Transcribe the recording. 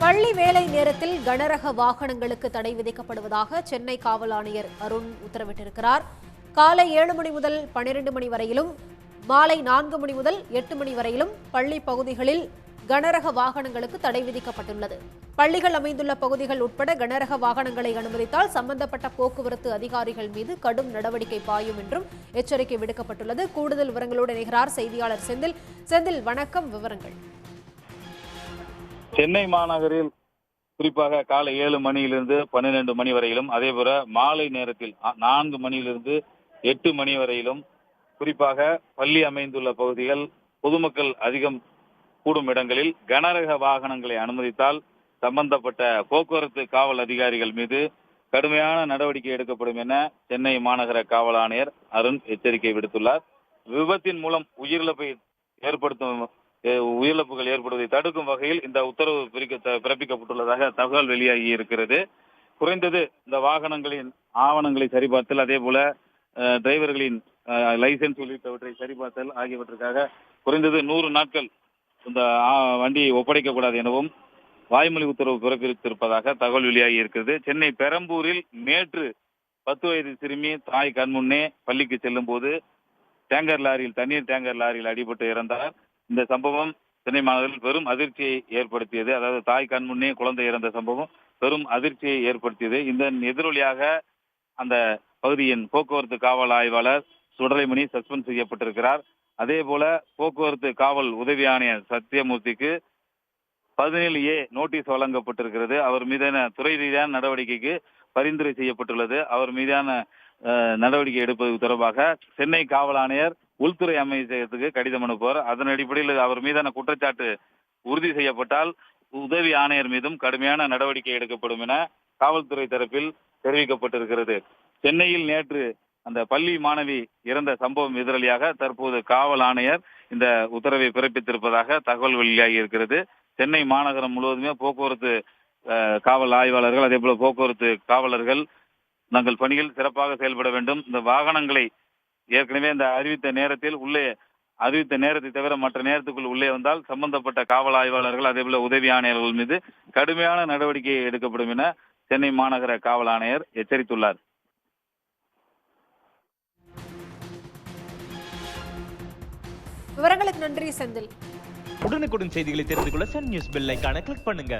பள்ளி வேலை நேரத்தில் கனரக வாகனங்களுக்கு தடை விதிக்கப்படுவதாக சென்னை காவல் ஆணையர் அருண் உத்தரவிட்டிருக்கிறார். காலை 7 மணி முதல் 12 மணி வரையிலும், மாலை 4 மணி முதல் 8 மணி வரையிலும் பள்ளி பகுதிகளில் கனரக வாகனங்களுக்கு தடை விதிக்கப்பட்டுள்ளது. பள்ளிகள் அமைந்துள்ள பகுதிகள் உட்பட கனரக வாகனங்களை அனுமதித்தால் சம்பந்தப்பட்ட போக்குவரத்து அதிகாரிகள் மீது கடும் நடவடிக்கை பாயும் என்றும் எச்சரிக்கை விடுக்கப்பட்டுள்ளது. கூடுதல் விவரங்களோடு இணைகிறார் செய்தியாளர் செந்தில். செந்தில், வணக்கம். விவரங்கள். சென்னை மாநகரில் குறிப்பாக காலை 7 மணியிலிருந்து 12 மணி வரையிலும், அதேபோல மாலை நேரத்தில் 4 மணியிலிருந்து 8 மணி வரையிலும் குறிப்பாக பள்ளி அமைந்துள்ள பகுதிகள், பொதுமக்கள் அதிகம் கூடும் இடங்களில் கனரக வாகனங்களை அனுமதித்தால் சம்பந்தப்பட்ட போக்குவரத்து காவல் அதிகாரிகள் மீது கடுமையான நடவடிக்கை எடுக்கப்படும் என சென்னை மாநகர காவல் ஆணையர் அருண் எச்சரிக்கை விடுத்துள்ளார். விபத்தின் மூலம் உயிரிழப்புகள் ஏற்படுவதை தடுக்கும் வகையில் இந்த உத்தரவு பிறப்பிக்கப்பட்டுள்ளதாக தகவல் வெளியாகி இருக்கிறது. குறைந்தது இந்த வாகனங்களின் ஆவணங்களை சரிபார்த்தல், அதே போல டிரைவர்களின் லைசன்ஸ் உள்ளிட்டவற்றை சரிபார்த்தல் ஆகியவற்றுக்காக குறைந்தது 100 நாட்கள் இந்த வண்டியை ஒப்படைக்கக்கூடாது எனவும் வாய்மொழி உத்தரவு பிறப்பித்திருப்பதாக தகவல் வெளியாகி இருக்கிறது. சென்னை பெரம்பூரில் நேற்று 10 வயது சிறுமி தாய் கண்முன்னே பள்ளிக்கு செல்லும் போது தண்ணீர் டேங்கர் லாரியில் அடிபட்டு இறந்தார். இந்த சம்பவம் சென்னை மாநகரில் பெரும் அதிர்ச்சியை ஏற்படுத்தியது. அதாவது தாய் கண் முன்னே குழந்தை இறந்த சம்பவம் பெரும் அதிர்ச்சியை ஏற்படுத்தியது. இதன் எதிரொலியாக அந்த பகுதியின் போக்குவரத்து காவல் ஆய்வாளர் சுடலைமணி சஸ்பெண்ட் செய்யப்பட்டிருக்கிறார். அதே போல போக்குவரத்து காவல் உதவி ஆணையர் சத்தியமூர்த்திக்கு 17A நோட்டீஸ் வழங்கப்பட்டிருக்கிறது. அவர் மீதான துறை ரீதியான நடவடிக்கைக்கு பரிந்துரை செய்யப்பட்டுள்ளது. அவர் மீதான நடவடிக்கை எடுப்பது தொடர்பாக சென்னை காவல் ஆணையர் உள்துறை அமைச்சகத்துக்கு கடிதம் அனுப்புவார். அதன் அடிப்படையில் அவர் மீதான குற்றச்சாட்டு உறுதி செய்யப்பட்டால் உதவி ஆணையர் மீதும் கடுமையான நடவடிக்கை எடுக்கப்படும் என காவல்துறை தரப்பில் தெரிவிக்கப்பட்டிருக்கிறது. சென்னையில் நேற்று அந்த பள்ளி மாணவி இறந்த சம்பவம் எதிரொலியாக தற்போது காவல் ஆணையர் இந்த உத்தரவை பிறப்பித்திருப்பதாக தகவல் வெளியாகி இருக்கிறது. சென்னை மாநகரம் முழுவதுமே போக்குவரத்து காவல் ஆய்வாளர்கள், அதே போல போக்குவரத்து காவலர்கள் தங்கள் பணியில் சிறப்பாக செயல்பட வேண்டும். இந்த வாகனங்களை ஏற்கனவே இந்த அறிவித்த நேரத்தை தவிர மற்ற நேரத்துக்குள் உள்ளே வந்தால் சம்பந்தப்பட்ட காவல் ஆய்வாளர்கள், அதே போல உதவி ஆணையர்கள் மீது கடுமையான நடவடிக்கை எடுக்கப்படும் என சென்னை மாநகர காவல் ஆணையர் எச்சரித்துள்ளார். விவரங்களுக்கு நன்றி செந்தில். உடனுக்குடன் செய்திகளை தெரிந்து கொள்ள சன் நியூஸ் பெல் ஐகானை கிளிக் பண்ணுங்க.